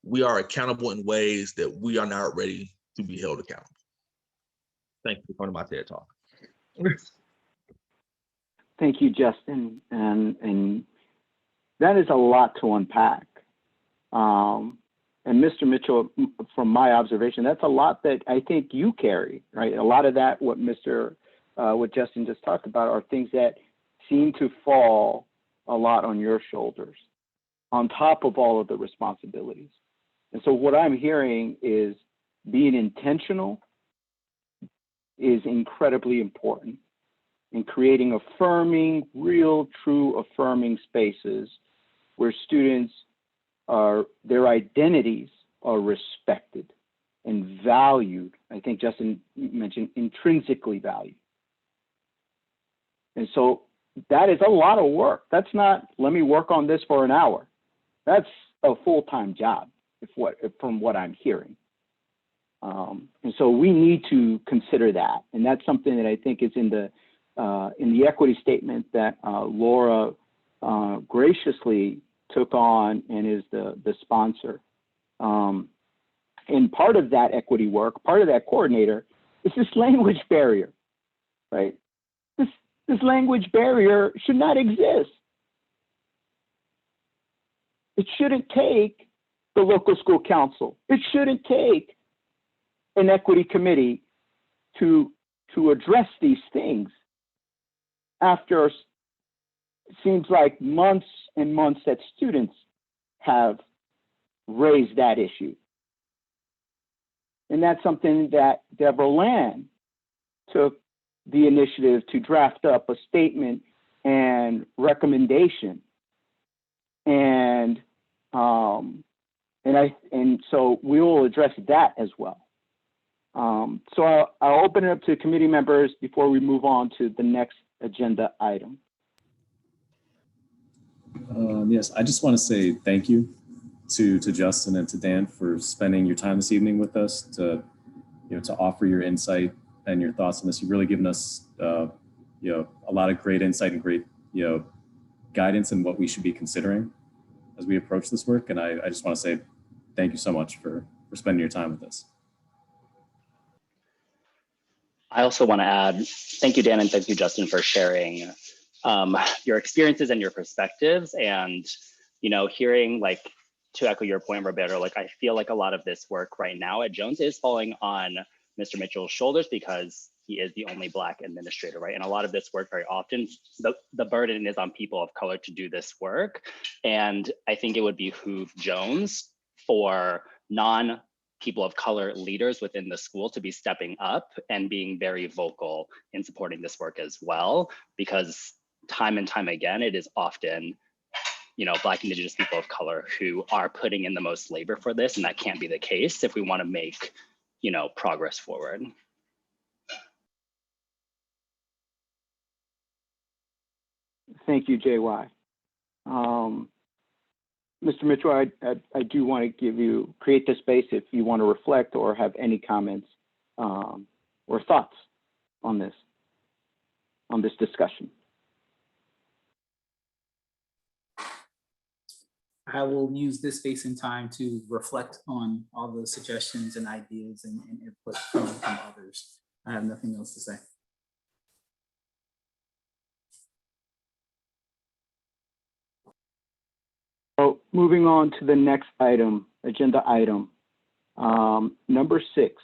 we are accountable in ways that we are not ready to be held accountable. Thank you for coming to my TED Talk. Thank you, Justin. And that is a lot to unpack. And Mr. Mitchell, from my observation, that's a lot that I think you carry, right? A lot of that, what Justin just talked about, are things that seem to fall a lot on your shoulders, on top of all of the responsibilities. And so what I'm hearing is being intentional is incredibly important in creating affirming, real, true affirming spaces where students their identities are respected and valued. I think Justin mentioned intrinsically valued. And so that is a lot of work. That's not, let me work on this for an hour. That's a full-time job, from what I'm hearing. And so we need to consider that. And that's something that I think is in the equity statement that Laura graciously took on and is the sponsor. And part of that equity work, part of that coordinator, is this language barrier, right? This language barrier should not exist. It shouldn't take the local school council. It shouldn't take an equity committee to address these things after it seems like months and months that students have raised that issue. And that's something that Deborah Land took the initiative to draft up a statement and recommendation. And so we will address that as well. So I'll open it up to committee members before we move on to the next agenda item. Yes, I just want to say thank you to Justin and to Dan for spending your time this evening with us to offer your insight and your thoughts on this. You've really given us a lot of great insight and great guidance in what we should be considering as we approach this work. And I just want to say thank you so much for spending your time with us. I also want to add, thank you, Dan, and thank you, Justin, for sharing your experiences and your perspectives. And, hearing, to echo your point, Roberto, I feel like a lot of this work right now at Jones is falling on Mr. Mitchell's shoulders because he is the only Black administrator, right? And a lot of this work, very often, the burden is on people of color to do this work. And I think it would behoove Jones for non-people of color leaders within the school to be stepping up and being very vocal in supporting this work as well, because time and time again, it is often, Black, Indigenous people of color who are putting in the most labor for this, and that can't be the case if we want to make, progress forward. Thank you, JY. Mr. Mitchell, I do want to create the space if you want to reflect or have any comments or thoughts on this discussion. I will use this space and time to reflect on all the suggestions and ideas and input from others. I have nothing else to say. So moving on to the next item, agenda item, number 6.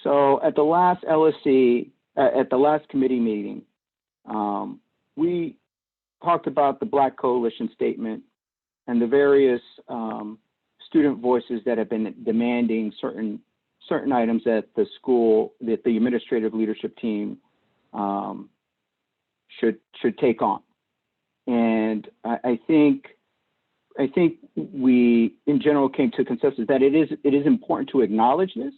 So at the last LSC, at the last committee meeting, we talked about the Black Coalition statement and the various student voices that have been demanding certain items that the school, that the administrative leadership team should take on. And I think we, in general, came to a consensus that it is important to acknowledge this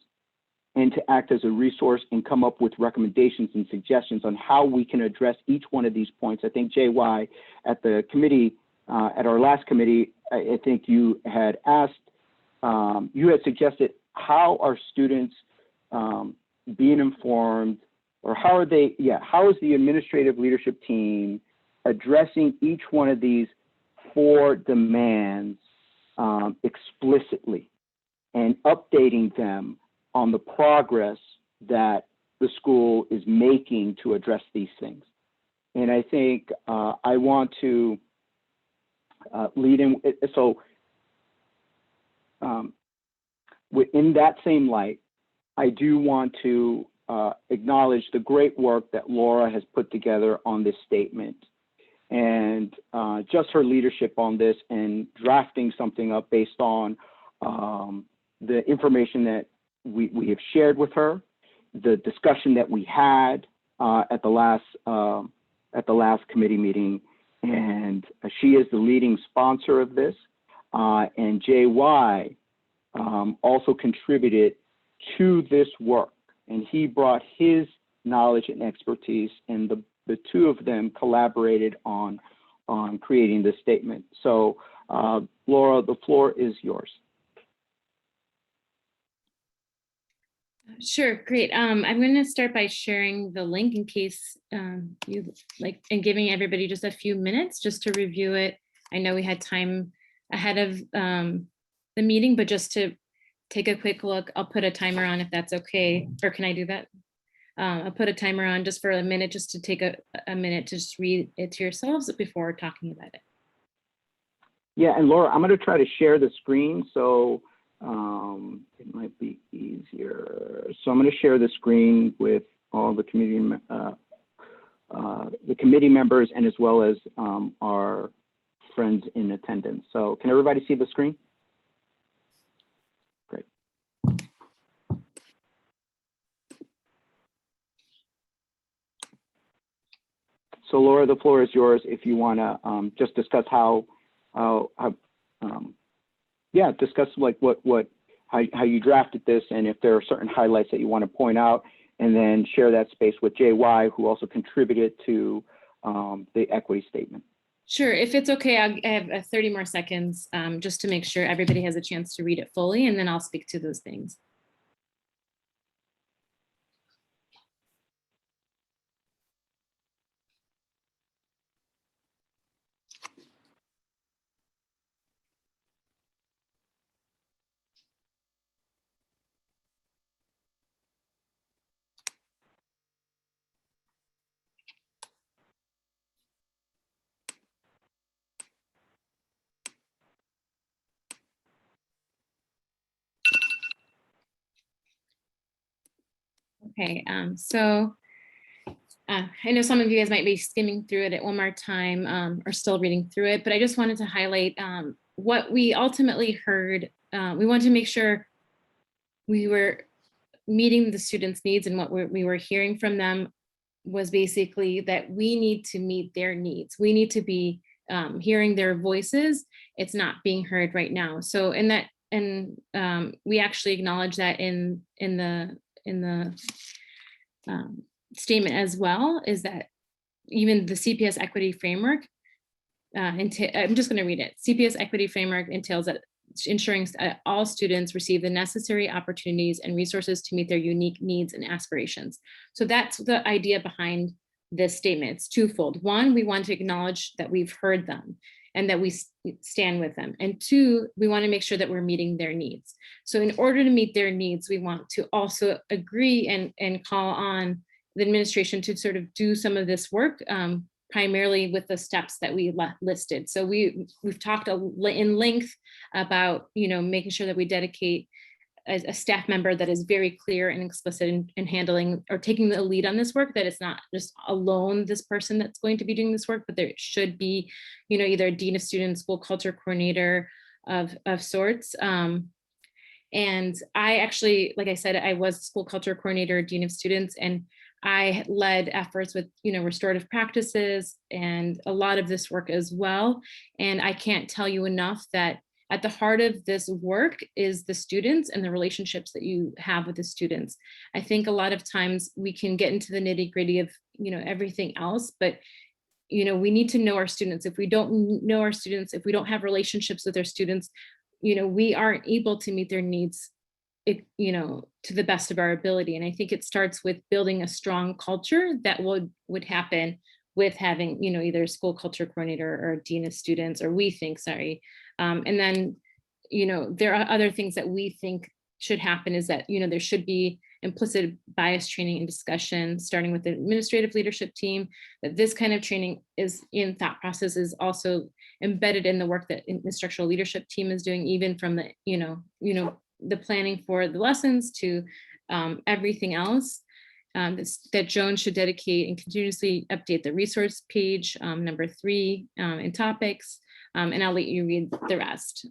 and to act as a resource and come up with recommendations and suggestions on how we can address each one of these points. I think JY at the committee, at our last committee, I think you had asked, you had suggested how are students being informed, or how is the administrative leadership team addressing each one of these 4 demands explicitly and updating them on the progress that the school is making to address these things. And I think I want to lead in. So in that same light, I do want to acknowledge the great work that Laura has put together on this statement, and just her leadership on this and drafting something up based on the information that we have shared with her, the discussion that we had at the last committee meeting, and she is the leading sponsor of this, and JY also contributed to this work, and he brought his knowledge and expertise, and the two of them collaborated on creating this statement. So Laura, the floor is yours. Sure, great. I'm going to start by sharing the link in case you like, and giving everybody just a few minutes just to review it. I know we had time ahead of the meeting, but just to take a quick look, I'll put a timer on if that's okay, or can I do that? I'll put a timer on just for a minute, just to take a minute to just read it to yourselves before talking about it. Yeah, and Laura, I'm going to try to share the screen, so it might be easier. So I'm going to share the screen with all the committee members, and as well as our friends in attendance. So can everybody see the screen? Great. So Laura, the floor is yours if you want to just discuss discuss like how you drafted this, and if there are certain highlights that you want to point out, and then share that space with JY, who also contributed to the equity statement. Sure, if it's okay, I have 30 more seconds just to make sure everybody has a chance to read it fully, and then I'll speak to those things. Okay, so I know some of you guys might be skimming through it at one more time or still reading through it, but I just wanted to highlight what we ultimately heard. We wanted to make sure we were meeting the students' needs, and what we were hearing from them was basically that we need to meet their needs. We need to be hearing their voices. It's not being heard right now. So we actually acknowledge that in the statement as well, is that even the CPS Equity Framework, I'm just going to read it. CPS Equity Framework entails that ensuring all students receive the necessary opportunities and resources to meet their unique needs and aspirations. So that's the idea behind this statement. It's twofold. One, we want to acknowledge that we've heard them and that we stand with them. And two, we want to make sure that we're meeting their needs. So in order to meet their needs, we want to also agree and call on the administration to sort of do some of this work, primarily with the steps that we listed. So we've talked in length about, making sure that we dedicate a staff member that is very clear and explicit in handling or taking the lead on this work, that it's not just alone this person that's going to be doing this work, but there should be, either a dean of students, school culture coordinator of sorts. And I actually, like I said, I was school culture coordinator, dean of students, and I led efforts with, restorative practices and a lot of this work as well. And I can't tell you enough that at the heart of this work is the students and the relationships that you have with the students. I think a lot of times we can get into the nitty-gritty of, everything else, but we need to know our students. If we don't know our students, if we don't have relationships with our students, we aren't able to meet their needs, to the best of our ability. And I think it starts with building a strong culture that would happen with having, either a school culture coordinator or a dean of students, or and then there are other things that we think should happen is that, there should be implicit bias training and discussion, starting with the administrative leadership team, that this kind of training is in thought process is also embedded in the work that the instructional leadership team is doing, even from the, the planning for the lessons to everything else. That Joan should dedicate and continuously update the resource page, number 3, in topics, and I'll let you read the rest.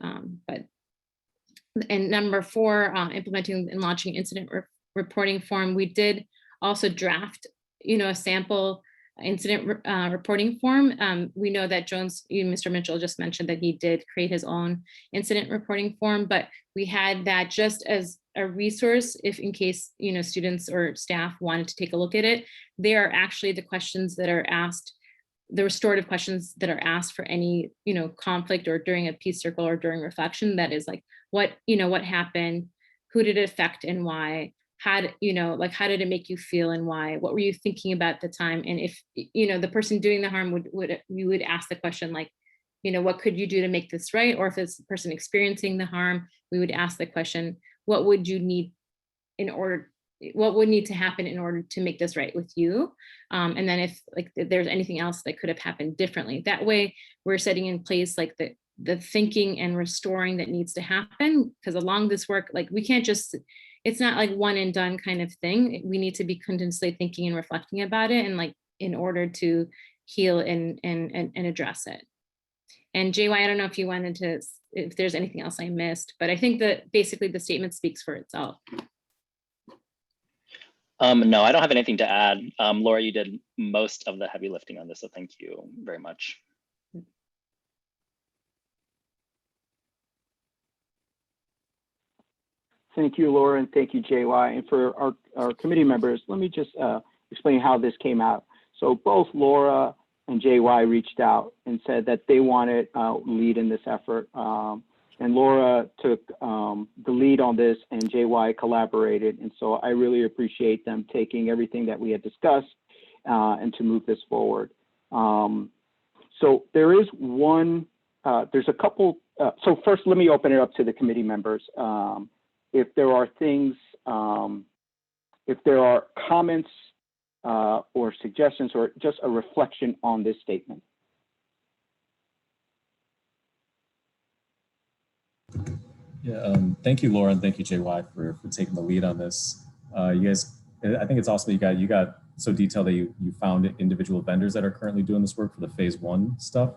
And number 4, implementing and launching incident reporting form. We did also draft, a sample incident reporting form. We know that Mr. Mitchell just mentioned that he did create his own incident reporting form, but we had that just as a resource if in case, students or staff wanted to take a look at it. They are actually the questions that are asked, the restorative questions that are asked for any, conflict or during a peace circle or during reflection. That is like, what happened, who did it affect and why? How did it make you feel and why? What were you thinking about at the time? And if, the person doing the harm we would ask the question like, what could you do to make this right? Or if it's the person experiencing the harm, we would ask the question, what would you need what would need to happen in order to make this right with you? And then if there's anything else that could have happened differently, that way we're setting in place like the thinking and restoring that needs to happen. Because along this work, we can't just, it's not like one and done kind of thing. We need to be continuously thinking and reflecting about it, and in order to heal and address it. And JY, I don't know if you wanted to, if there's anything else I missed, but I think that basically the statement speaks for itself. No, I don't have anything to add. Laura, you did most of the heavy lifting on this, so thank you very much. Thank you, Laura, and thank you, JY. And for our committee members, let me just explain how this came out. So both Laura and JY reached out and said that they wanted lead in this effort. And Laura took the lead on this and JY collaborated. And so I really appreciate them taking everything that we had discussed and to move this forward. So there is there's a couple, so first let me open it up to the committee members. If there are things, if there are comments or suggestions or just a reflection on this statement. Yeah, thank you, Laura, and thank you, JY, for taking the lead on this. You guys, I think it's awesome that you got so detailed that you found individual vendors that are currently doing this work for the phase 1 stuff.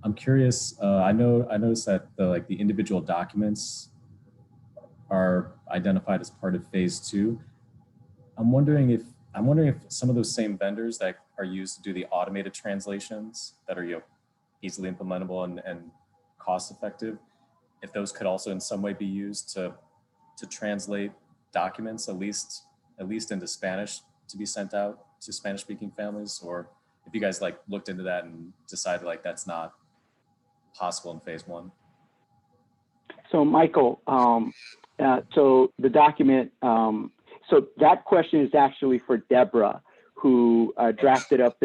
I'm curious. I noticed that the individual documents are identified as part of phase 2. I'm wondering if some of those same vendors that are used to do the automated translations that are easily implementable and cost effective, if those could also in some way be used to translate documents at least into Spanish to be sent out to Spanish speaking families, or if you guys looked into that and decided that's not possible in phase 1. So Michael, so the document, so that question is actually for Deborah, who drafted up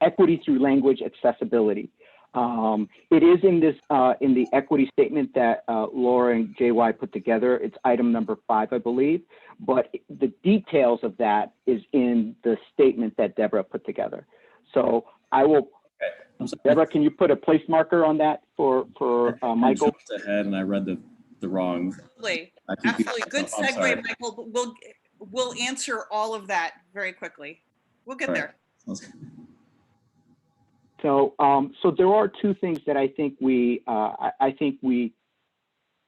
equity through language accessibility. It is in this in the equity statement that Laura and JY put together. It's item number 5, I believe, but the details of that is in the statement that Deborah put together. So I will. Deborah, can you put a place marker on that for Michael? I jumped ahead and I read the wrong. Absolutely. Good segue, Michael. We'll answer all of that very quickly. We'll get there. So, so there are 2 things that I think we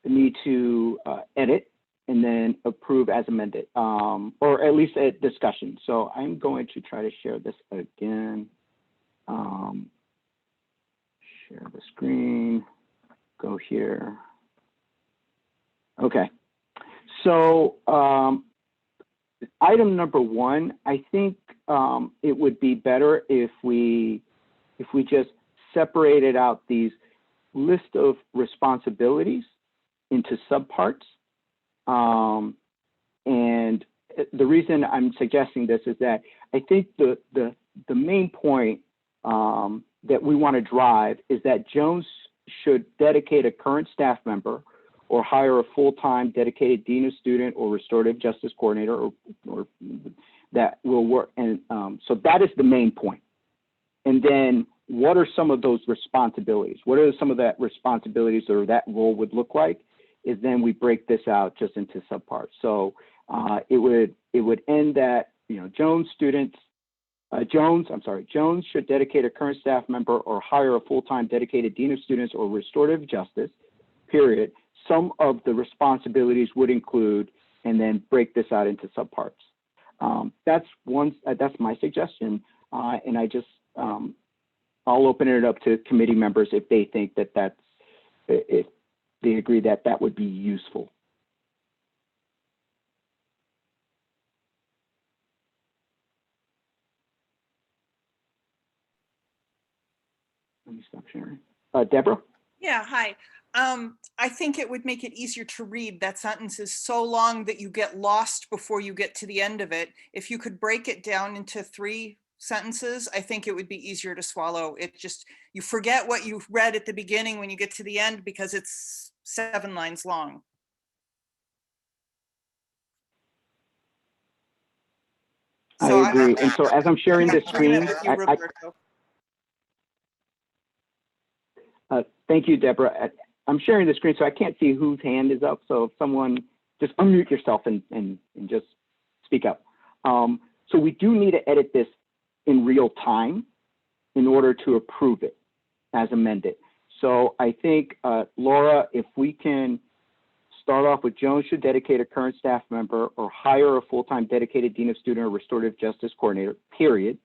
need to edit and then approve as amended, or at least a discussion. So I'm going to try to share this again. Share the screen, go here. Okay, so item number 1, I think it would be better if we just separated out these list of responsibilities into subparts. And the reason I'm suggesting this is that I think the main point that we want to drive is that Jones should dedicate a current staff member or hire a full-time dedicated dean of student or restorative justice coordinator or that will work. And so that is the main point. And then what are some of those responsibilities? What are some of that responsibilities or that role would look like? Is then we break this out just into subparts. So it would end that, you know, Jones should dedicate a current staff member or hire a full-time dedicated dean of students or restorative justice, period. Some of the responsibilities would include, and then break this out into subparts. That's my suggestion. And I just, I'll open it up to committee members if they think that if they agree that that would be useful. Let me stop sharing. Deborah? Yeah, hi. I think it would make it easier to read. That sentence is so long that you get lost before you get to the end of it. If you could break it down into 3 sentences, I think it would be easier to swallow. It just, you forget what you read at the beginning when you get to the end because it's 7 lines long. So I agree. And so as I'm sharing the screen, thank you, Deborah. I'm sharing the screen, so I can't see whose hand is up. So if someone just unmute yourself and just speak up. So we do need to edit this in real time in order to approve it as amended. So I think, Laura, if we can start off with Jones should dedicate a current staff member or hire a full-time dedicated dean of student or restorative justice coordinator, period.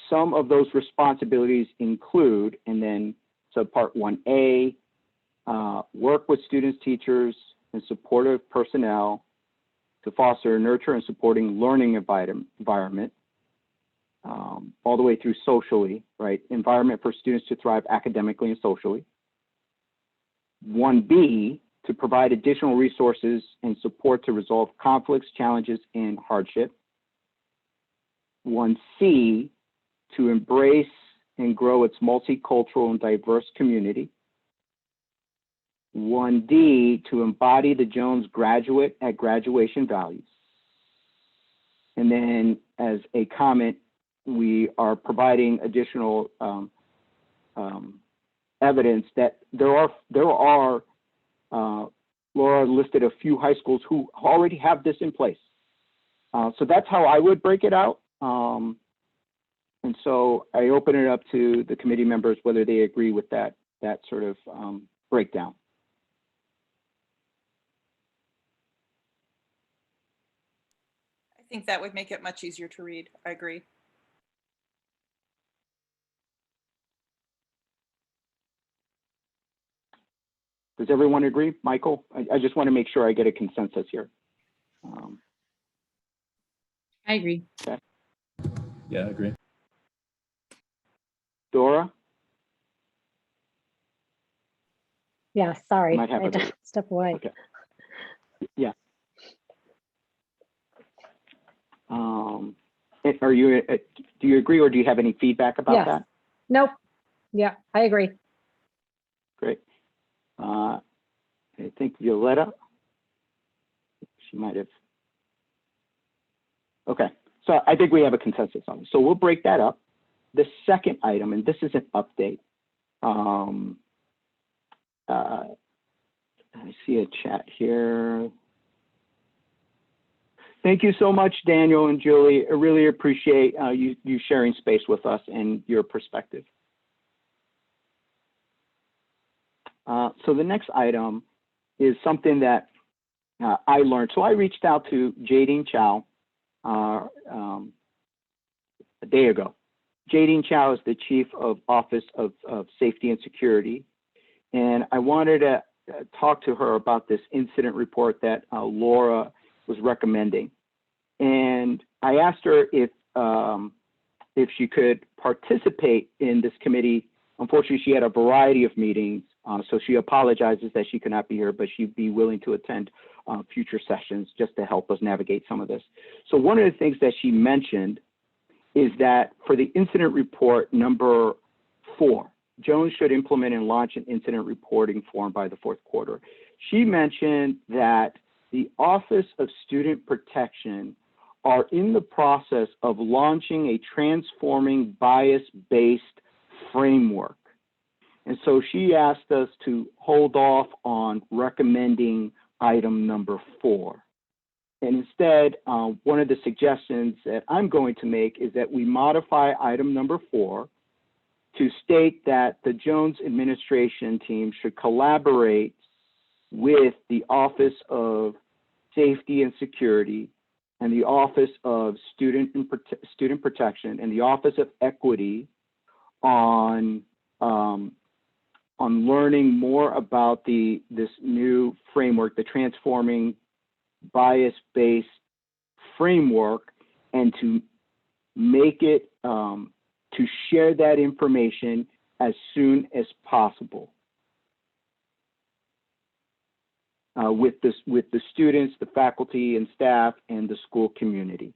Some of those responsibilities include, and then subpart 1A, work with students, teachers, and supportive personnel to foster, nurture, and supporting learning environment, all the way through socially, right? Environment for students to thrive academically and socially. 1B, to provide additional resources and support to resolve conflicts, challenges, and hardship. 1C, to embrace and grow its multicultural and diverse community. 1D, to embody the Jones graduate at graduation values. And then as a comment, we are providing additional evidence that there are Laura listed a few high schools who already have this in place. So that's how I would break it out. And so I open it up to the committee members, whether they agree with that sort of breakdown. I think that would make it much easier to read. I agree. Does everyone agree? Michael, I just want to make sure I get a consensus here. I agree. Okay. Yeah, I agree. Dora? Yeah, sorry, Might have I had to step away. Okay. Yeah. Are you? Do you agree, or do you have any feedback about that? Nope. Yeah, I agree. Great. I think Violetta. She might have. Okay. So I think we have a consensus on it. So we'll break that up. The second item, and this is an update. I see a chat here. Thank you so much, Daniel and Julie. I really appreciate you sharing space with us and your perspective. So the next item is something that I learned. So I reached out to Jadine Chow a day ago. Jadine Chow is the Chief of Office of Safety and Security. And I wanted to talk to her about this incident report that Laura was recommending. And I asked her if she could participate in this committee. Unfortunately, she had a variety of meetings, so she apologizes that she could not be here, but she'd be willing to attend future sessions just to help us navigate some of this. So one of the things that she mentioned is that for the incident report number 4, Jones should implement and launch an incident reporting form by the 4th quarter. She mentioned that the Office of Student Protection are in the process of launching a transforming bias-based framework. And so she asked us to hold off on recommending item number 4. And instead, one of the suggestions that I'm going to make is that we modify item number 4 to state that the Jones administration team should collaborate with the Office of Safety and Security and the Office of Student Protection and the Office of Equity on learning more about this new framework, the transforming bias-based framework, and to make it, to share that information as soon as possible with the students, the faculty and staff, and the school community.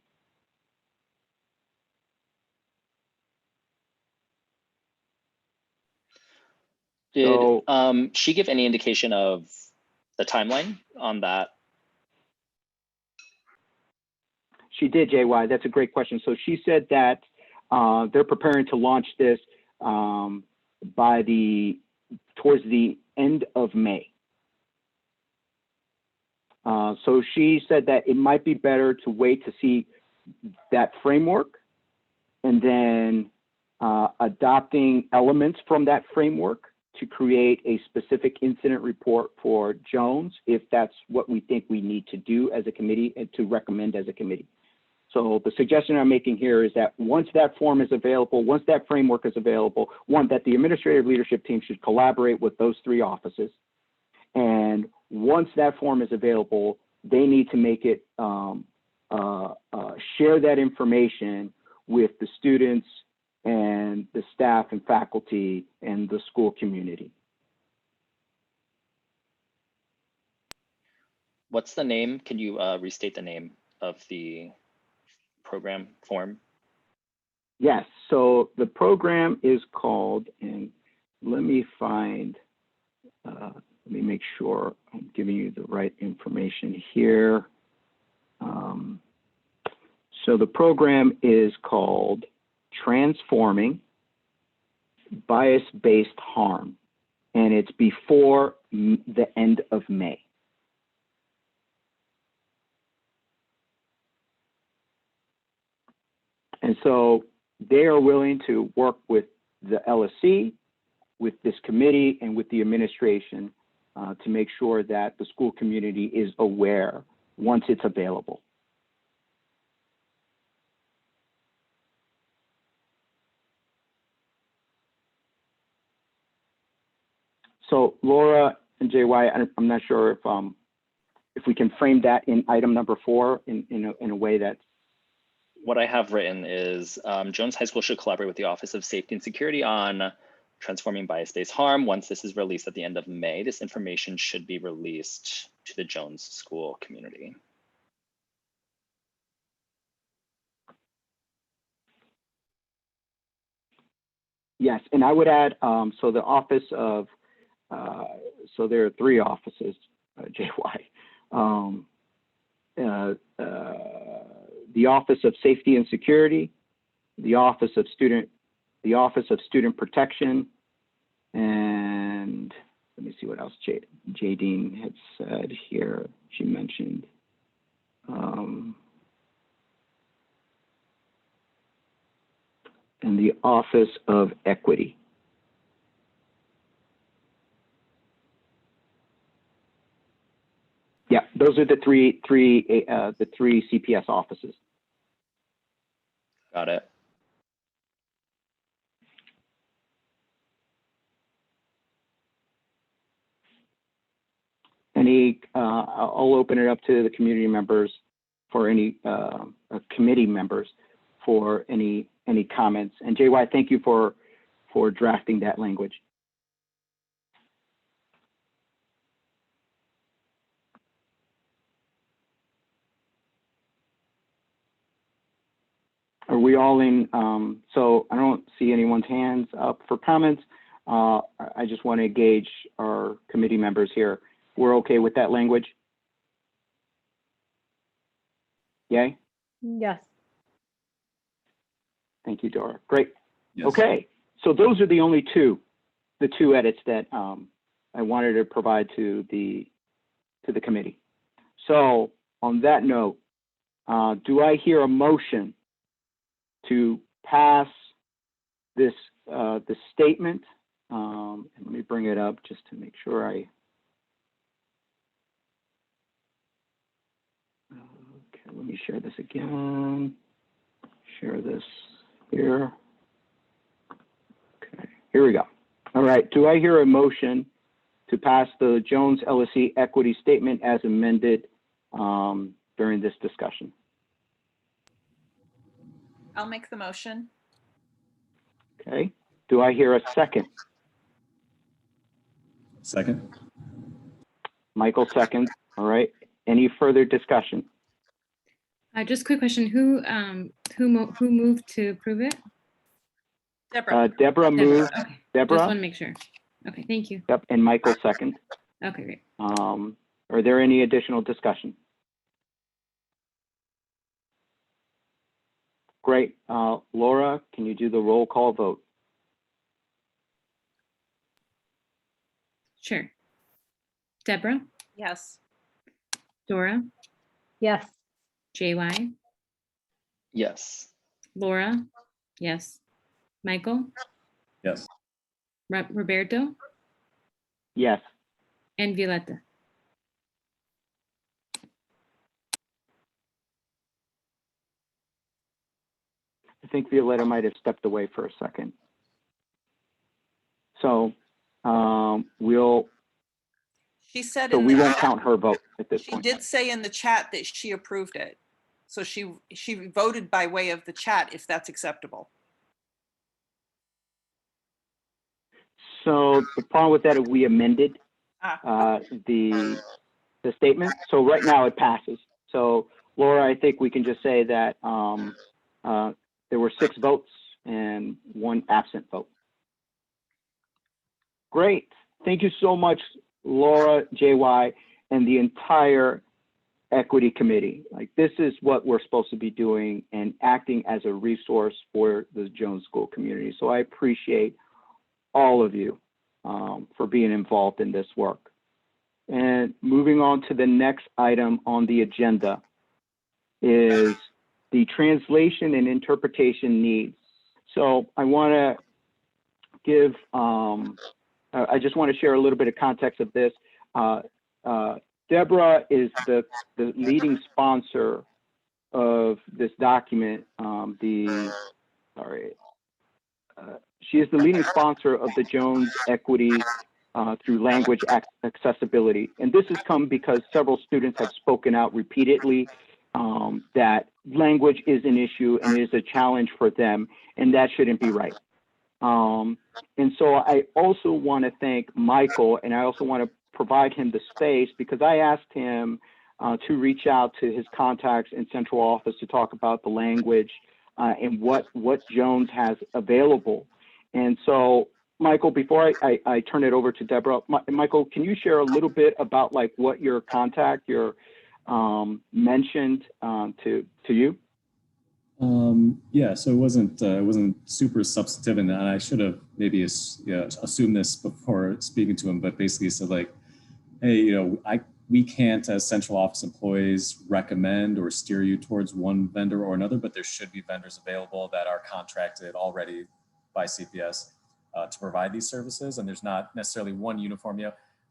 Did she give any indication of the timeline on that? She did, JY. That's a great question. So she said that they're preparing to launch this towards the end of May. So she said that it might be better to wait to see that framework and then adopting elements from that framework to create a specific incident report for Jones, if that's what we think we need to do as a committee and to recommend as a committee. So the suggestion I'm making here is that once that form is available, once that framework is available, one, that the administrative leadership team should collaborate with those 3 offices. And once that form is available, they need to make it, share that information with the students and the staff and faculty and the school community. What's the name? Can you restate the name of the program form? Yes, so the program is called, and let me find, let me make sure I'm giving you the right information here. So the program is called Transforming Bias-Based Harm, and it's before the end of May. And so they are willing to work with the LSC, with this committee, and with the administration to make sure that the school community is aware once it's available. So Laura and JY, I'm not sure if we can frame that in item number 4 in a way that's. What I have written is Jones High School should collaborate with the Office of Safety and Security on transforming bias-based harm. Once this is released at the end of May, this information should be released to the Jones school community. Yes, and I would add, so the Office of, so there are 3 offices, JY. The Office of Safety and Security, the Office of Student Protection, and let me see what else Jadine had said here. She mentioned and the Office of Equity. Yeah, those are the three CPS offices. Got it. I'll open it up to the community members for any committee members for any comments. And JY, thank you for drafting that language. Are we all in? So I don't see anyone's hands up for comments. I just want to gauge our committee members here. We're okay with that language? Yay? Yes. Thank you, Dora. Great. Yes. Okay, so those are the only two edits that I wanted to provide to the committee. So on that note, do I hear a motion to pass this the statement? Let me bring it up just to make sure I. Okay, let me share this again. Share this here. Okay, here we go. All right, do I hear a motion to pass the Jones LSE equity statement as amended during this discussion? I'll make the motion. Okay, do I hear a second? Second. Michael seconds. All right, any further discussion? Just a quick question. Who moved to approve it? Deborah. Deborah moved. Okay. Just Deborah? want to make sure. Okay, thank you. Yep, and Michael second. Okay, great. Are there any additional discussion? Great. Laura, can you do the roll call vote? Sure. Deborah, Yes. Dora, Yes. JY, Yes. Laura, yes. Michael, Yes. Roberto, Yes. and Violetta. I think Violetta might have stepped away for a second. So She said we won't count her vote at this she point. did say in the chat that she approved it. So she voted by way of the chat, if that's acceptable. So the problem with that is we amended the statement. So right now it passes. So Laura, I think we can just say that there were 6 votes and 1 absent vote. Great. Thank you so much, Laura, JY, and the entire equity committee. Like, this is what we're supposed to be doing and acting as a resource for the Jones School community. So I appreciate all of you for being involved in this work. And moving on to the next item on the agenda is the translation and interpretation needs. So I want to give, I just want to share a little bit of context of this. Deborah is the leading sponsor of this document. She is the leading sponsor of the Jones Equity through language accessibility. And this has come because several students have spoken out repeatedly that language is an issue and is a challenge for them, and that shouldn't be right. And so I also want to thank Michael, and I also want to provide him the space because I asked him to reach out to his contacts in central office to talk about the language and what Jones has available. And so, Michael, before I turn it over to Deborah, Michael, can you share a little bit about like what your contact mentioned to you? Yeah, so it wasn't super substantive, and I should have maybe assumed this before speaking to him. But basically, said like, hey, we can't as central office employees recommend or steer you towards one vendor or another, but there should be vendors available that are contracted already by CPS to provide these services. And there's not necessarily one uniform.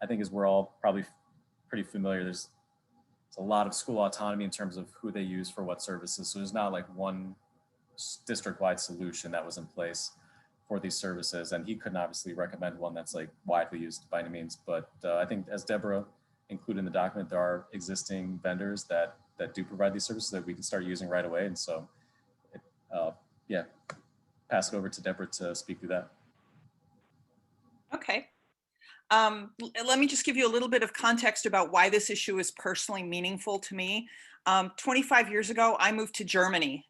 I think as we're all probably pretty familiar, there's a lot of school autonomy in terms of who they use for what services. So there's not like one district-wide solution that was in place for these services. And he couldn't obviously recommend one that's like widely used by any means. But I think as Deborah included in the document, there are existing vendors that do provide these services that we can start using right away. And so, pass it over to Deborah to speak through that. Okay. Let me just give you a little bit of context about why this issue is personally meaningful to me. 25 years ago, I moved to Germany,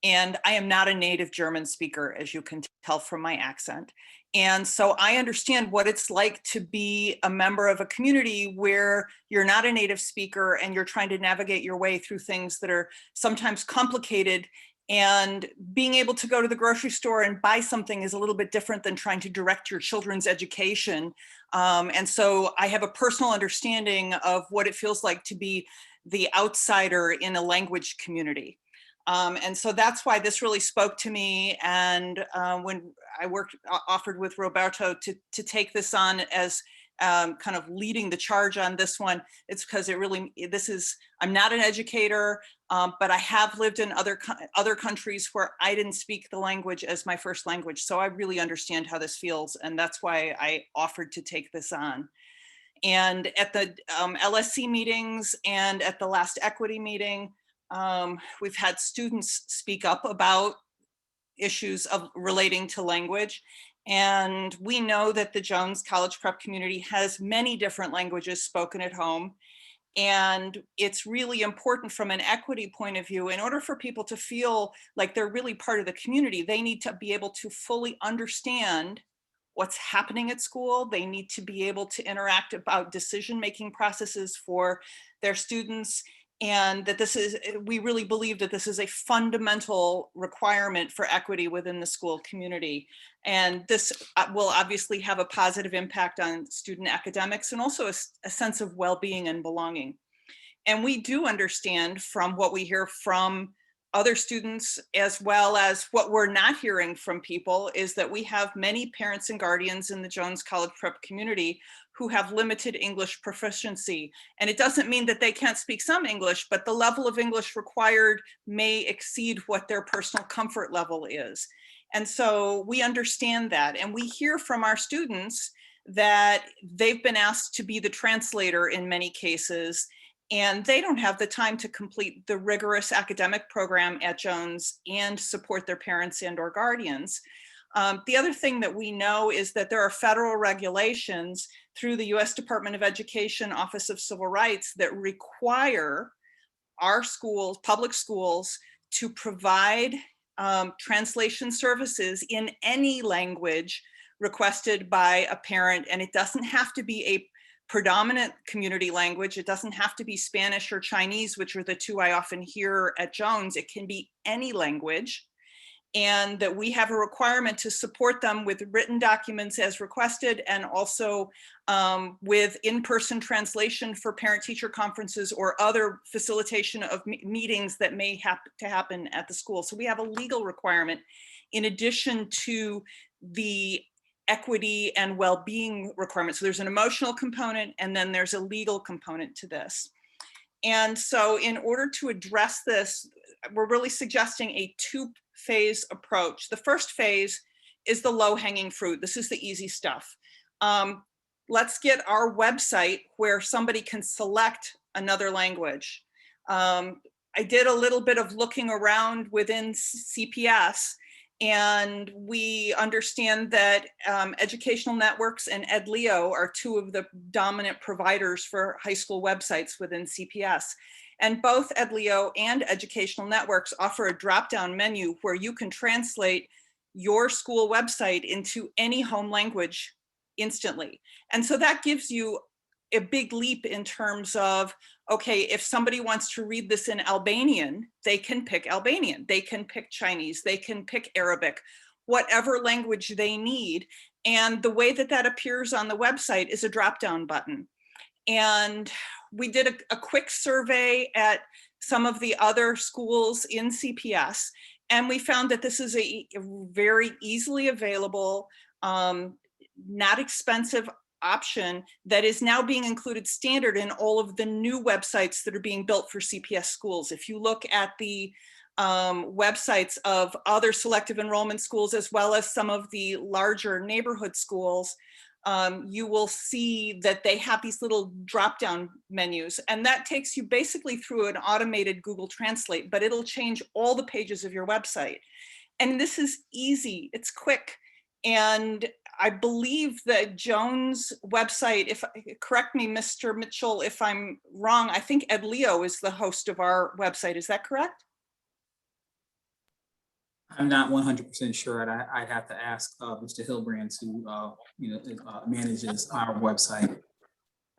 And I am not a native German speaker, as you can tell from my accent. And so I understand what it's like to be a member of a community where you're not a native speaker and you're trying to navigate your way through things that are sometimes complicated. And being able to go to the grocery store and buy something is a little bit different than trying to direct your children's education. And so I have a personal understanding of what it feels like to be the outsider in a language community. And so that's why this really spoke to me. And when I offered with Roberto to take this on as kind of leading the charge on this one, it's because I'm not an educator, but I have lived in other countries where I didn't speak the language as my first language. So I really understand how this feels. And that's why I offered to take this on. And at the LSC meetings and at the last equity meeting, we've had students speak up about issues relating to language. And we know that the Jones College Prep community has many different languages spoken at home. And it's really important from an equity point of view. In order for people to feel like they're really part of the community, they need to be able to fully understand what's happening at school. They need to be able to interact about decision-making processes for their students. And that we really believe that this is a fundamental requirement for equity within the school community. And this will obviously have a positive impact on student academics and also a sense of well-being and belonging. And we do understand from what we hear from other students, as well as what we're not hearing from people, is that we have many parents and guardians in the Jones College Prep community who have limited English proficiency. And it doesn't mean that they can't speak some English, but the level of English required may exceed what their personal comfort level is. And so we understand that. And we hear from our students that they've been asked to be the translator in many cases, and they don't have the time to complete the rigorous academic program at Jones and support their parents and or guardians. The other thing that we know is that there are federal regulations through the US Department of Education, Office of Civil Rights, that require our schools, public schools, to provide translation services in any language requested by a parent. And it doesn't have to be a predominant community language. It doesn't have to be Spanish or Chinese, which are the two I often hear at Jones. It can be any language. And that we have a requirement to support them with written documents as requested, and also with in-person translation for parent-teacher conferences or other facilitation of meetings that may have to happen at the school. So we have a legal requirement in addition to the equity and well-being requirements. So there's an emotional component, and then there's a legal component to this. And so in order to address this, we're really suggesting a two-phase approach. The first phase is the low-hanging fruit. This is the easy stuff. Let's get our website where somebody can select another language. I did a little bit of looking around within CPS, and we understand that Educational Networks and EdLeo are two of the dominant providers for high school websites within CPS. And both EdLeo and Educational Networks offer a drop-down menu where you can translate your school website into any home language instantly. And so that gives you a big leap in terms of, okay, if somebody wants to read this in Albanian, they can pick Albanian, they can pick Chinese, they can pick Arabic, whatever language they need. And the way that that appears on the website is a drop-down button. And we did a quick survey at some of the other schools in CPS, and we found that this is a very easily available, not expensive option that is now being included standard in all of the new websites that are being built for CPS schools. If you look at the websites of other selective enrollment schools, as well as some of the larger neighborhood schools, you will see that they have these little drop-down menus, and that takes you basically through an automated Google Translate, but it'll change all the pages of your website. And this is easy, it's quick. And I believe that Jones website, correct me, Mr. Mitchell, if I'm wrong, I think EdLeo is the host of our website. Is that correct? I'm not 100% sure. I'd have to ask Mr. Hilbrand, who manages our website.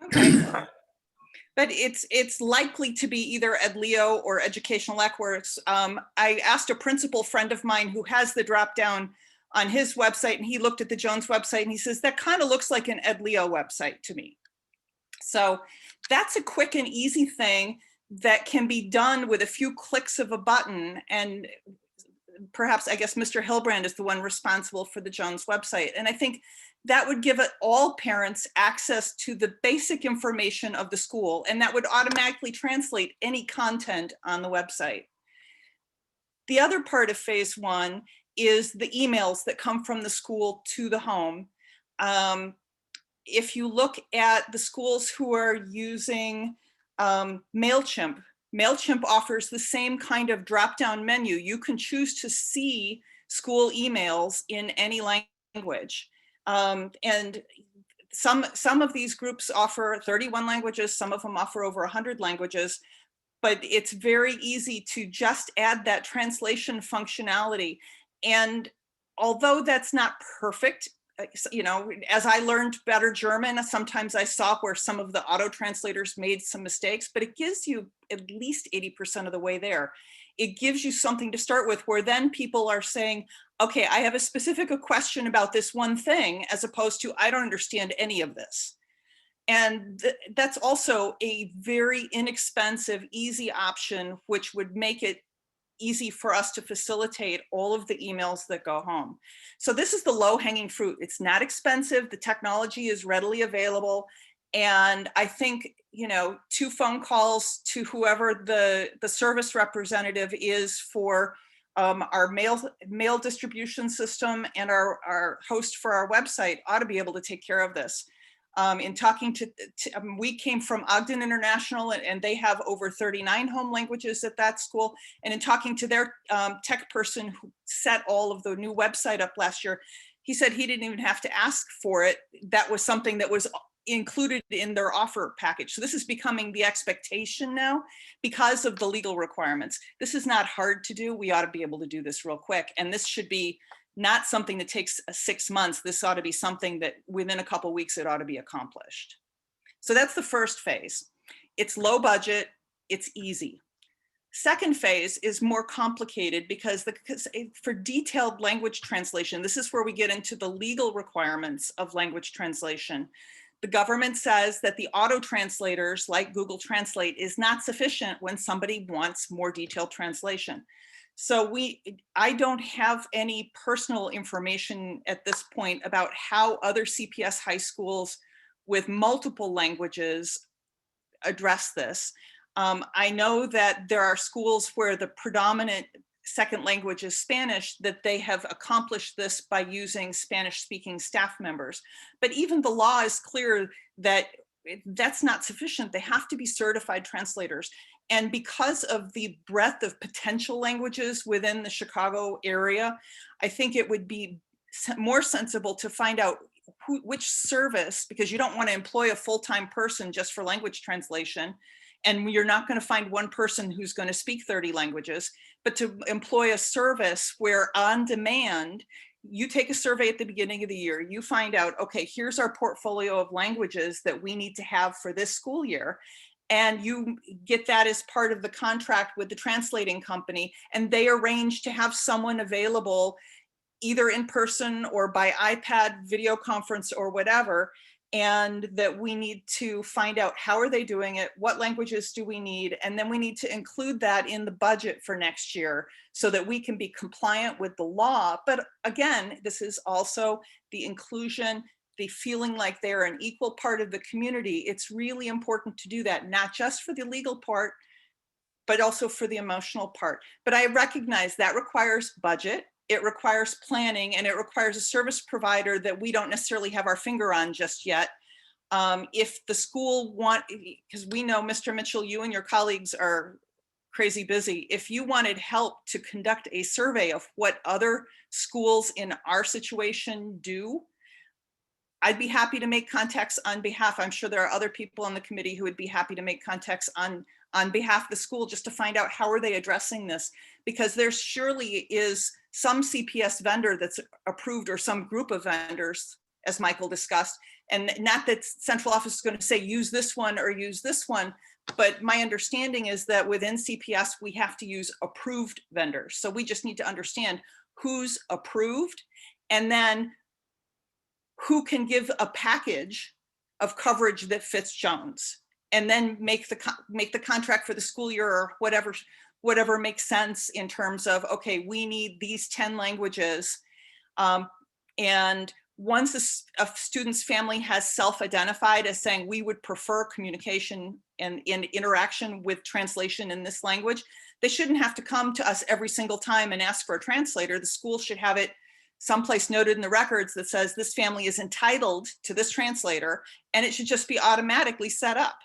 Okay. But it's likely to be either EdLeo or Educational Equworks. I asked a principal friend of mine who has the drop down on his website, and he looked at the Jones website and he says, that kind of looks like an EdLeo website to me. So that's a quick and easy thing that can be done with a few clicks of a button. And perhaps, I guess, Mr. Hilbrand is the one responsible for the Jones website. And I think that would give all parents access to the basic information of the school, and that would automatically translate any content on the website. The other part of phase one is the emails that come from the school to the home. If you look at the schools who are using MailChimp, MailChimp offers the same kind of drop-down menu. You can choose to see school emails in any language. And some of these groups offer 31 languages, some of them offer over 100 languages, but it's very easy to just add that translation functionality. And although that's not perfect, as I learned better German, sometimes I saw where some of the auto translators made some mistakes, but it gives you at least 80% of the way there. It gives you something to start with, where then people are saying, okay, I have a specific question about this one thing, as opposed to, I don't understand any of this. And that's also a very inexpensive, easy option, which would make it easy for us to facilitate all of the emails that go home. So this is the low-hanging fruit. It's not expensive. The technology is readily available. And I think, 2 phone calls to whoever the service representative is for our mail distribution system and our host for our website ought to be able to take care of this. In talking to we came from Ogden International, and they have over 39 home languages at that school. And in talking to their tech person who set all of the new website up last year, he said he didn't even have to ask for it. That was something that was included in their offer package. So this is becoming the expectation now because of the legal requirements. This is not hard to do. We ought to be able to do this real quick. And this should be not something that takes 6 months. This ought to be something that within a couple of weeks, it ought to be accomplished. So that's the first phase. It's low budget, it's easy. Second phase is more complicated because for detailed language translation, this is where we get into the legal requirements of language translation. The government says that the auto translators like Google Translate is not sufficient when somebody wants more detailed translation. So I don't have any personal information at this point about how other CPS high schools with multiple languages address this. I know that there are schools where the predominant second language is Spanish, that they have accomplished this by using Spanish-speaking staff members. But even the law is clear that that's not sufficient. They have to be certified translators. And because of the breadth of potential languages within the Chicago area, I think it would be more sensible to find out which service, because you don't want to employ a full-time person just for language translation. And you're not going to find one person who's going to speak 30 languages, but to employ a service where on demand, you take a survey at the beginning of the year, you find out, okay, here's our portfolio of languages that we need to have for this school year. And you get that as part of the contract with the translating company, and they arrange to have someone available either in person or by iPad, video conference or whatever. And that we need to find out how are they doing it, what languages do we need, and then we need to include that in the budget for next year so that we can be compliant with the law. But again, this is also the inclusion, the feeling like they're an equal part of the community. It's really important to do that, not just for the legal part, but also for the emotional part. But I recognize that requires budget. It requires planning, and it requires a service provider that we don't necessarily have our finger on just yet. If the school because we know, Mr. Mitchell, you and your colleagues are crazy busy. If you wanted help to conduct a survey of what other schools in our situation do, I'd be happy to make contacts on behalf. I'm sure there are other people on the committee who would be happy to make contacts on on behalf of the school just to find out how are they addressing this, because there surely is some CPS vendor that's approved or some group of vendors, as Michael discussed, and not that central office is going to say use this one or use this one, but my understanding is that within CPS we have to use approved vendors. So we just need to understand who's approved and then who can give a package of coverage that fits Jones, and then make the contract for the school year or whatever makes sense in terms of, okay, we need these 10 languages. And once a student's family has self-identified as saying we would prefer communication and interaction with translation in this language, they shouldn't have to come to us every single time and ask for a translator. The school should have it someplace noted in the records that says this family is entitled to this translator, and it should just be automatically set up,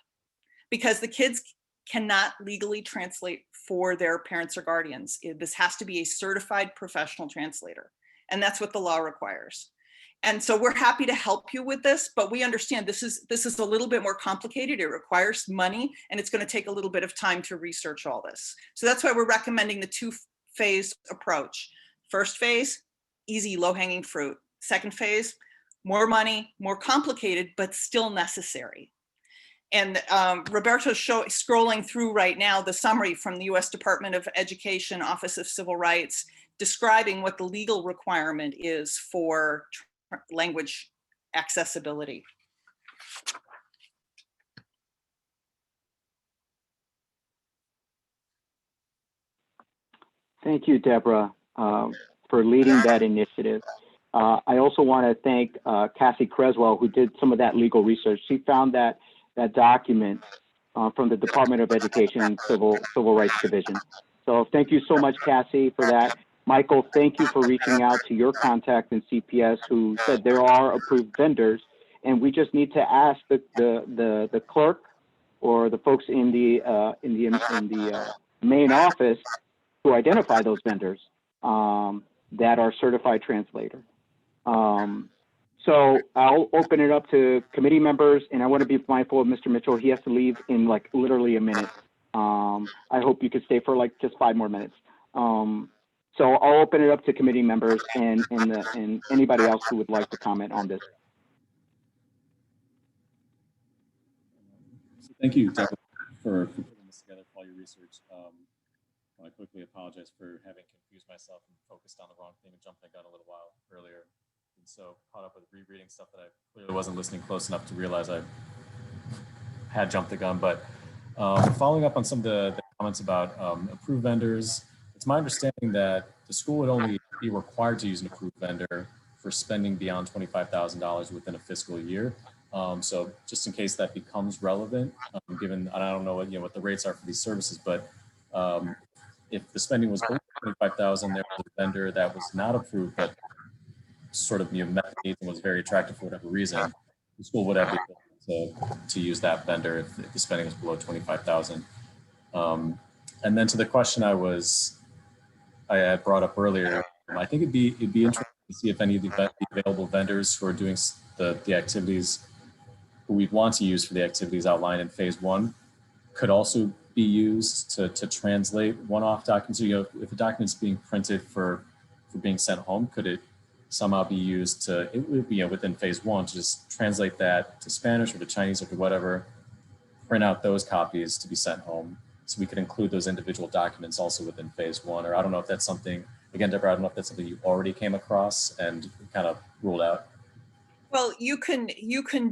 because the kids cannot legally translate for their parents or guardians. This has to be a certified professional translator, and that's what the law requires. And so we're happy to help you with this, but we understand this is a little bit more complicated. It requires money, and it's going to take a little bit of time to research all this. So that's why we're recommending the two-phase approach. First phase, easy, low-hanging fruit. Second phase, more money, more complicated, but still necessary. And Roberto's scrolling through right now the summary from the U.S. Department of Education, Office of Civil Rights, describing what the legal requirement is for language accessibility. Thank you, Deborah, for leading that initiative. I also want to thank Cassie Creswell, who did some of that legal research. She found that document from the Department of Education Civil Rights Division. So thank you so much, Cassie, for that. Michael, thank you for reaching out to your contact in CPS who said there are approved vendors, and we just need to ask the clerk or the folks in the main office to identify those vendors that are certified translator. So I'll open it up to committee members, and I want to be mindful of Mr. Mitchell. He has to leave in like literally a minute. I hope you could stay for like just 5 more minutes. So I'll open it up to committee members and anybody else who would like to comment on this. So thank you, Deborah, for putting this together for all your research. I quickly apologize for having confused myself and focused on the wrong thing and jumped the gun a little while earlier. And so caught up with rereading stuff that I clearly wasn't listening close enough to realize I had jumped the gun. But following up on some of the comments about approved vendors, it's my understanding that the school would only be required to use an approved vendor for spending beyond $25,000 within a fiscal year. So just in case that becomes relevant, given, I don't know what the rates are for these services, but if the spending was over $25,000, there was a vendor that was not approved, but sort of met the needs and was very attractive for whatever reason, the school would have the ability to use that vendor if the spending was below $25,000. And then to the question I had brought up earlier, I think it'd be interesting to see if any of the available vendors who are doing the activities who we'd want to use for the activities outlined in phase 1 could also be used to translate one-off documents. So, if a document's being printed for being sent home, could it somehow be used within phase 1 to just translate that to Spanish or to Chinese or to whatever, print out those copies to be sent home, so we could include those individual documents also within phase 1? Or I don't know if that's something, again, Deborah, I don't know if that's something you already came across and kind of ruled out. Well, you can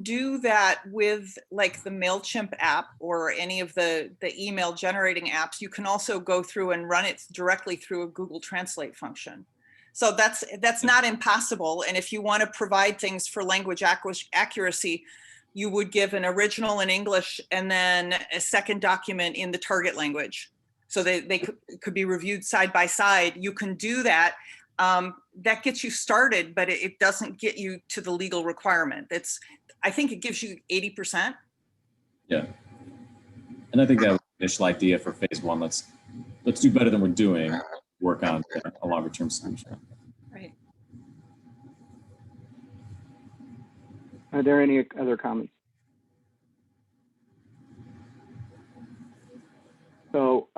do that with like the MailChimp app or any of the email generating apps. You can also go through and run it directly through a Google Translate function. So that's not impossible. And if you want to provide things for language accuracy, you would give an original in English and then a second document in the target language. So they could be reviewed side by side. You can do that. That gets you started, but it doesn't get you to the legal requirement. I think it gives you 80%. Yeah. And I think that was the initial idea for phase 1. Let's do better than we're doing, work on a longer term solution. Right. Are there any other comments?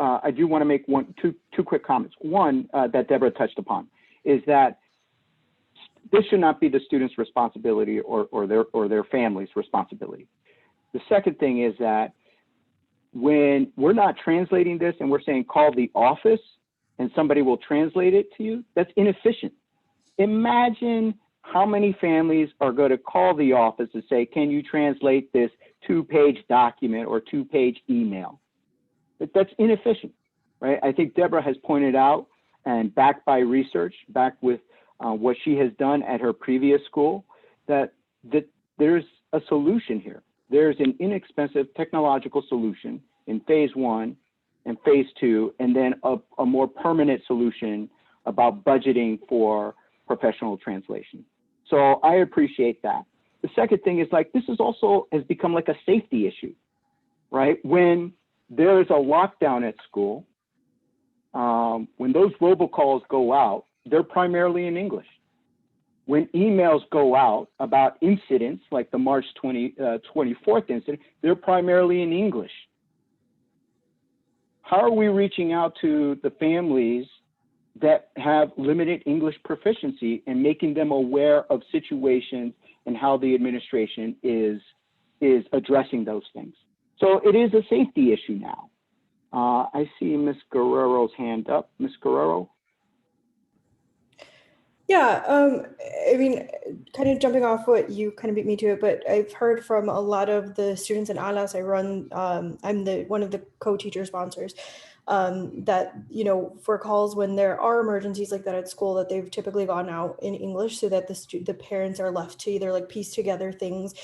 I do want to make two quick comments. One that Deborah touched upon is that this should not be the student's responsibility or their family's responsibility. The second thing is that when we're not translating this and we're saying call the office and somebody will translate it to you, that's inefficient. Imagine how many families are going to call the office and say, can you translate this 2-page document or 2-page email? That's inefficient, right? I think Deborah has pointed out, and backed by research, backed with what she has done at her previous school, that there's a solution here. There's an inexpensive technological solution in phase 1 and phase 2, and then a more permanent solution about budgeting for professional translation. So I appreciate that. The second thing is like, this is also has become like a safety issue, right? When there is a lockdown at school, when those robocalls go out, they're primarily in English. When emails go out about incidents like the March 24th incident, they're primarily in English. How are we reaching out to the families that have limited English proficiency and making them aware of situations and how the administration is addressing those things? So it is a safety issue now. I see Ms. Guerrero's hand up. Ms. Guerrero? Yeah, I mean, kind of jumping off what you kind of beat me to it, but I've heard from a lot of the students in ALAS I run, I'm one of the co-teacher sponsors, that, you know, for calls when there are emergencies like that at school, that they've typically gone out in English so that the parents are left to either like piece together things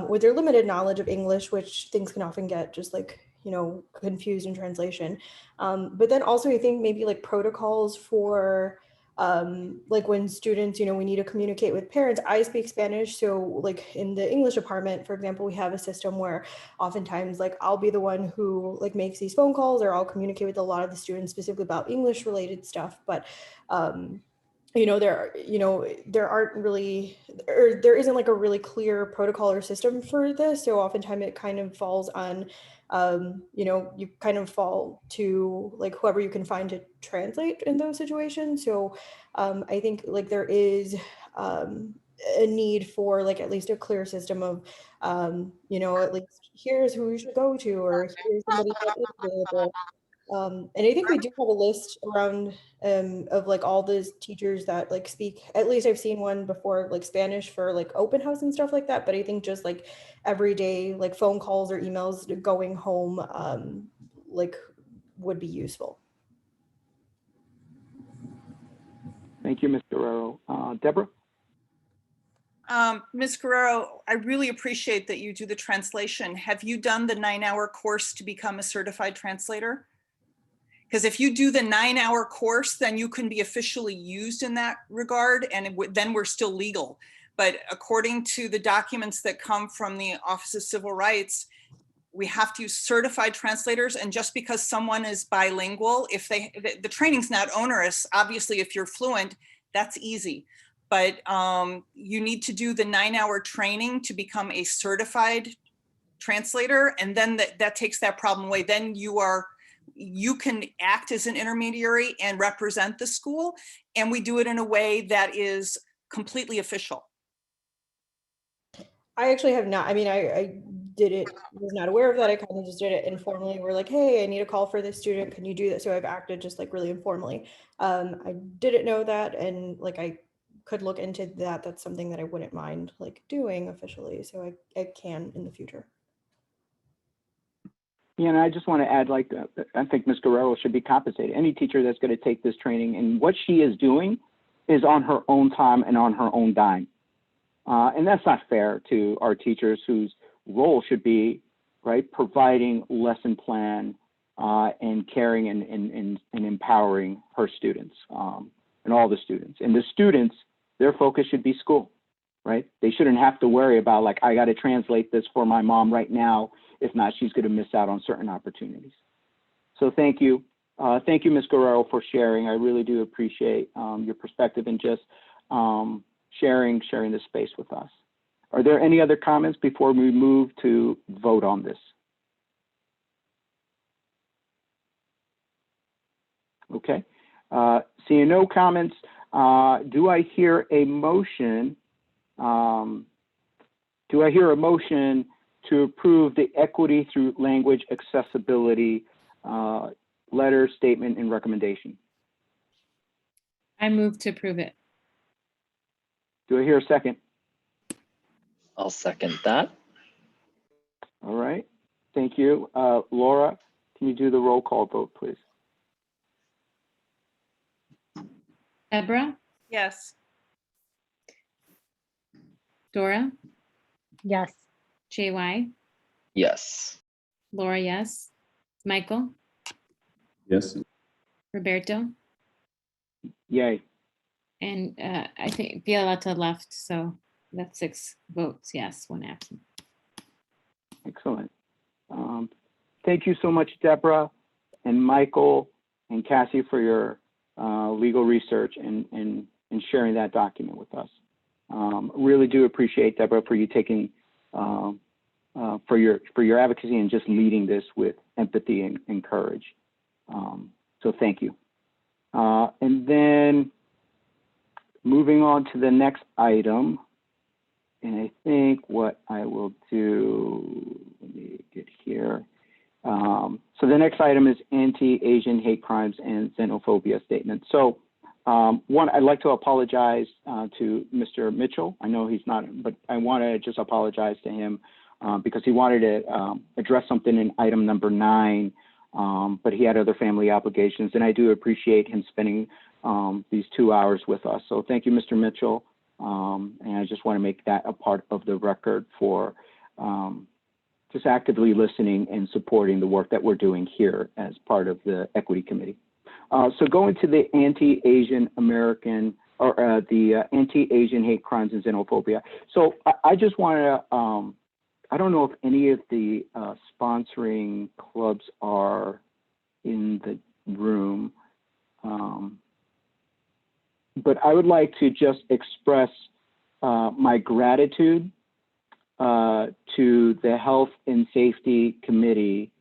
with their limited knowledge of English, which things can often get just like, you know, confused in translation. But then also I think maybe like protocols for like when students, you know, we need to communicate with parents. I speak Spanish, so like in the English department, for example, we have a system where oftentimes like I'll be the one who like makes these phone calls, or I'll communicate with a lot of the students specifically about English related stuff. But you know, there aren't really, or there isn't like a really clear protocol or system for this. So oftentimes it kind of falls on, you know, you kind of fall to like whoever you can find to translate in those situations. So I think like there is a need for like at least a clear system of, you know, at least here's who you should go to, or here's somebody that is available. And I think we do have a list around of like all the teachers that like speak, at least I've seen one before, like Spanish for like open house and stuff like that. But I think just like everyday like phone calls or emails going home like would be useful. Thank you, Ms. Guerrero. Deborah? Ms. Guerrero, I really appreciate that you do the translation. Have you done the 9-hour course to become a certified translator? Because if you do the 9-hour course, then you can be officially used in that regard, and then we're still legal. But according to the documents that come from the Office of Civil Rights, we have to use certified translators. And just because someone is bilingual, if the training's not onerous, obviously if you're fluent, that's easy. But you need to do the 9-hour training to become a certified translator, and then that takes that problem away. Then you can act as an intermediary and represent the school, and we do it in a way that is completely official. I actually have not. I mean, I did it, was not aware of that. I kind of just did it informally. We're like, hey, I need a call for this student. Can you do that? So I've acted just like really informally. I didn't know that. And like, I could look into that. That's something that I wouldn't mind like doing officially. So I can in the future. Yeah, and I just want to add, like, I think Ms. Guerrero should be compensated. Any teacher that's going to take this training, and what she is doing is on her own time and on her own dime. And that's not fair to our teachers whose role should be, right, providing lesson plan and caring and empowering her students and all the students. And the students, their focus should be school, right? They shouldn't have to worry about, like, I got to translate this for my mom right now. If not, she's going to miss out on certain opportunities. So thank you. Thank you, Ms. Guerrero, for sharing. I really do appreciate your perspective and just sharing this space with us. Are there any other comments before we move to vote on this? Okay. Seeing no comments, do I hear a motion? Do I hear a motion to approve the equity through language accessibility letter, statement, and recommendation? I move to approve it. Do I hear a second? I'll second that. All right. Thank you. Laura, can you do the roll call vote, please? Deborah, Yes. Dora, Yes. JY, Yes. Laura, yes. Michael, Yes. Roberto, Yay. and I think Violetta left, so that's 6 votes, yes, 1 absent. Excellent. Thank you so much, Deborah and Michael and Cassie, for your legal research and sharing that document with us. Really do appreciate, Deborah, for you taking for your advocacy and just leading this with empathy and courage. So thank you. And then moving on to the next item, and I think what I will do, let me get here. So the next item is anti-Asian hate crimes and xenophobia statement. So one, I'd like to apologize to Mr. Mitchell. I know he's not, but I want to just apologize to him because he wanted to address something in item number 9, but he had other family obligations, and I do appreciate him spending these 2 hours with us. So thank you, Mr. Mitchell. And I just want to make that a part of the record for just actively listening and supporting the work that we're doing here as part of the Equity Committee. So going to the anti-Asian American or the anti-Asian hate crimes and xenophobia. So I just want to, I don't know if any of the sponsoring clubs are in the room, but I would like to just express my gratitude to the Health and Safety Committee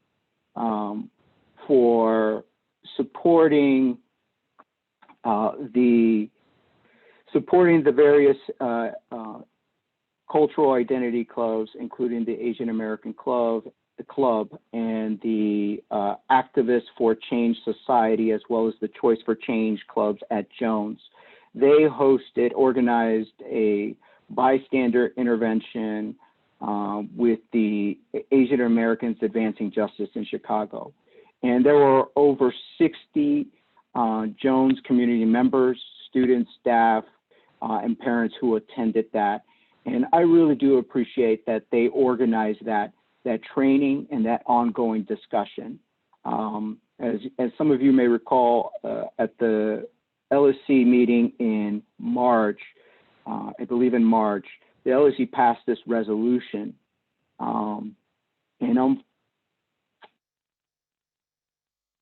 for supporting the various cultural identity clubs, including the Asian American Club, and the Activists for Change Society, as well as the Choice for Change clubs at Jones. They organized a bystander intervention with the Asian Americans Advancing Justice in Chicago. And there were over 60 Jones community members, students, staff, and parents who attended that. And I really do appreciate that they organized that training and that ongoing discussion. As some of you may recall, at the LSC meeting in March, I believe in March, the LSC passed this resolution.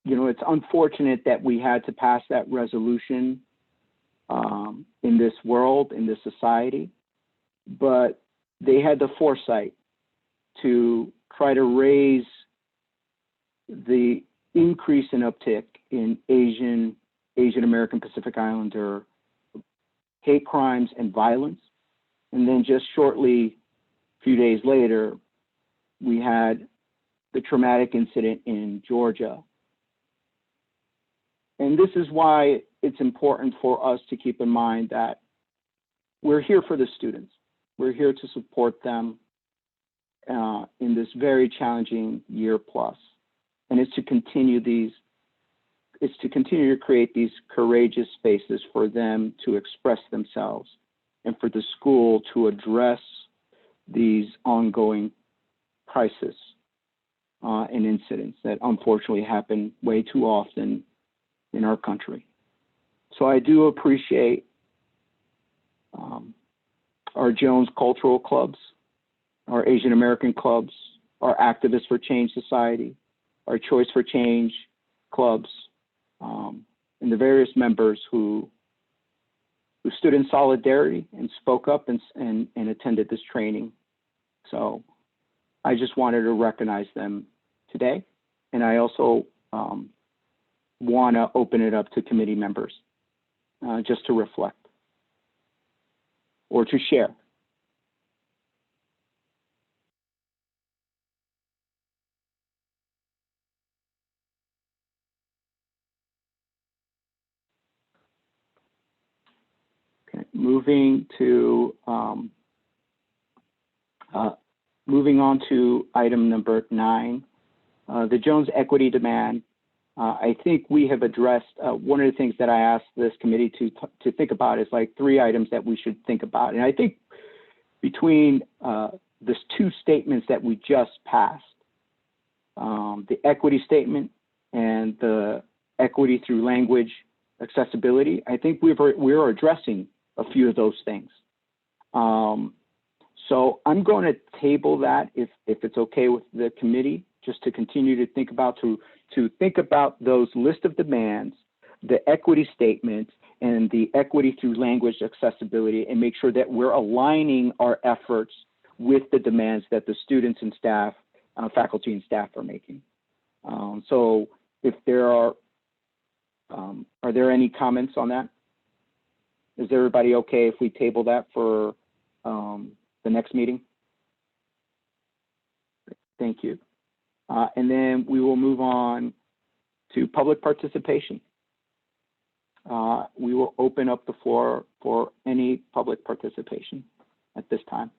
You know, it's unfortunate that we had to pass that resolution in this world, in this society, but they had the foresight to try to raise the increase in uptick in Asian American Pacific Islander hate crimes and violence. And then just shortly, a few days later, we had the traumatic incident in Georgia. And this is why it's important for us to keep in mind that we're here for the students. We're here to support them in this very challenging year plus. And it's to continue to create these courageous spaces for them to express themselves and for the school to address these ongoing crises and incidents that unfortunately happen way too often in our country. So I do appreciate our Jones cultural clubs, our Asian American clubs, our Activists for Change Society, our Choice for Change clubs, and the various members who stood in solidarity and spoke up and attended this training. So I just wanted to recognize them today. And I also want to open it up to committee members just to reflect or to share? Okay, moving on to item number 9, the Jones equity demand. I think we have addressed one of the things that I asked this committee to think about is like 3 items that we should think about. And I think between these 2 statements that we just passed, the equity statement and the equity through language accessibility, I think we're addressing a few of those things. So I'm going to table that if it's okay with the committee, just to continue to think about think about those list of demands, the equity statement, and the equity through language accessibility, and make sure that we're aligning our efforts with the demands that the students and staff, faculty and staff are making. So if there are there any comments on that? Is everybody okay if we table that for the next meeting? Thank you. And then we will move on to public participation. We will open up the floor for any public participation at this time.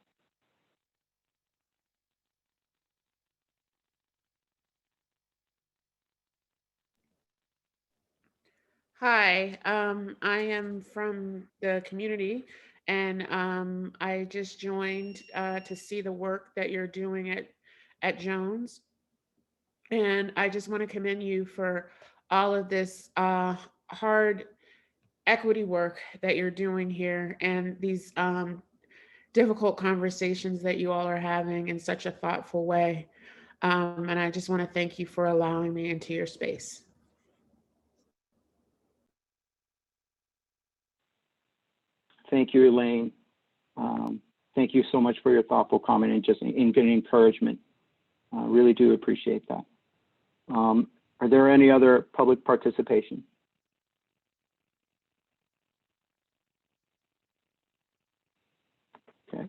Hi, I am from the community, and I just joined to see the work that you're doing at Jones. And I just want to commend you for all of this hard equity work that you're doing here, and these difficult conversations that you all are having in such a thoughtful way. And I just want to thank you for allowing me into your space. Thank you, Elaine. Thank you so much for your thoughtful comment and just good encouragement. I really do appreciate that. Are there any other public participation? Okay,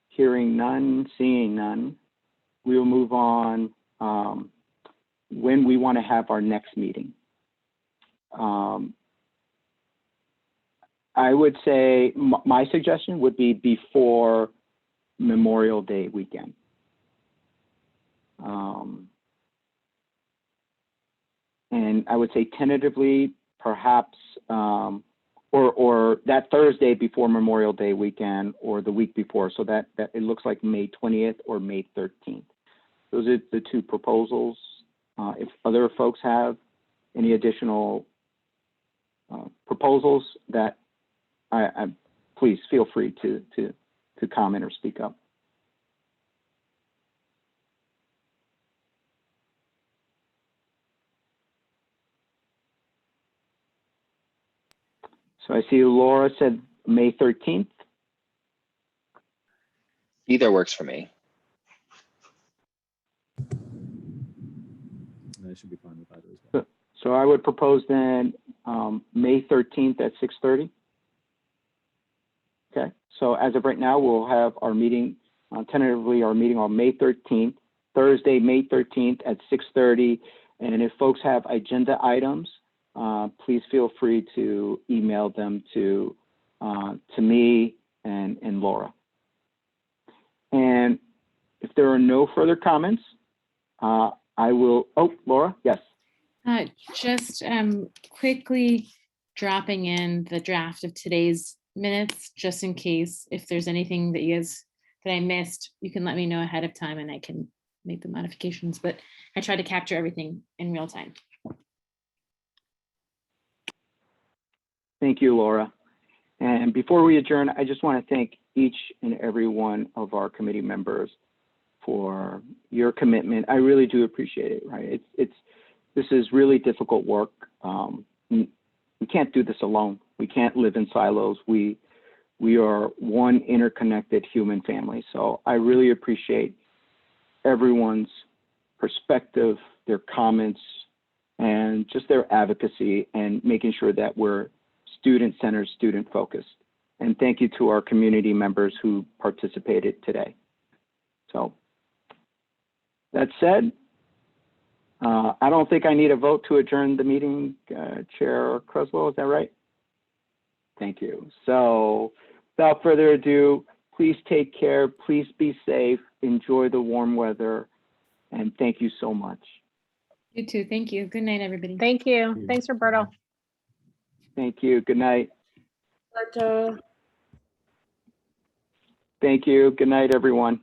hearing none, seeing none, we will move on when we want to have our next meeting. I would say my suggestion would be before Memorial Day weekend. And I would say tentatively, perhaps, or that Thursday before Memorial Day weekend or the week before, so that it looks like May 20th or May 13th. Those are the 2 proposals. If other folks have any additional proposals that please feel free to comment or speak up. So I see Laura said May 13th. Either works for me. That should be fine with either as well. So I would propose then May 13th at 6:30. Okay, so as of right now, we'll have our meeting, tentatively our meeting on May 13th, Thursday, May 13th at 6:30. And if folks have agenda items, please feel free to email them to me and Laura. And if there are no further comments, I will, Laura, yes. Just quickly dropping in the draft of today's minutes, just in case if there's anything that I missed, you can let me know ahead of time and I can make the modifications, but I try to capture everything in real time. Thank you, Laura. And before we adjourn, I just want to thank each and every one of our committee members for your commitment. I really do appreciate it, right? This is really difficult work. We can't do this alone. We can't live in silos. We are one interconnected human family. So I really appreciate everyone's perspective, their comments, and just their advocacy and making sure that we're student-centered, student-focused. And thank you to our community members who participated today. So that said, I don't think I need a vote to adjourn the meeting, Chair Creswell, is that right? Thank you. So without further ado, please take care, please be safe, enjoy the warm weather, and thank you so much. You too. Thank you. Good night, everybody. Thank you. Thanks, Roberto. Thank you, good night. Roberto. Thank you, good night, everyone.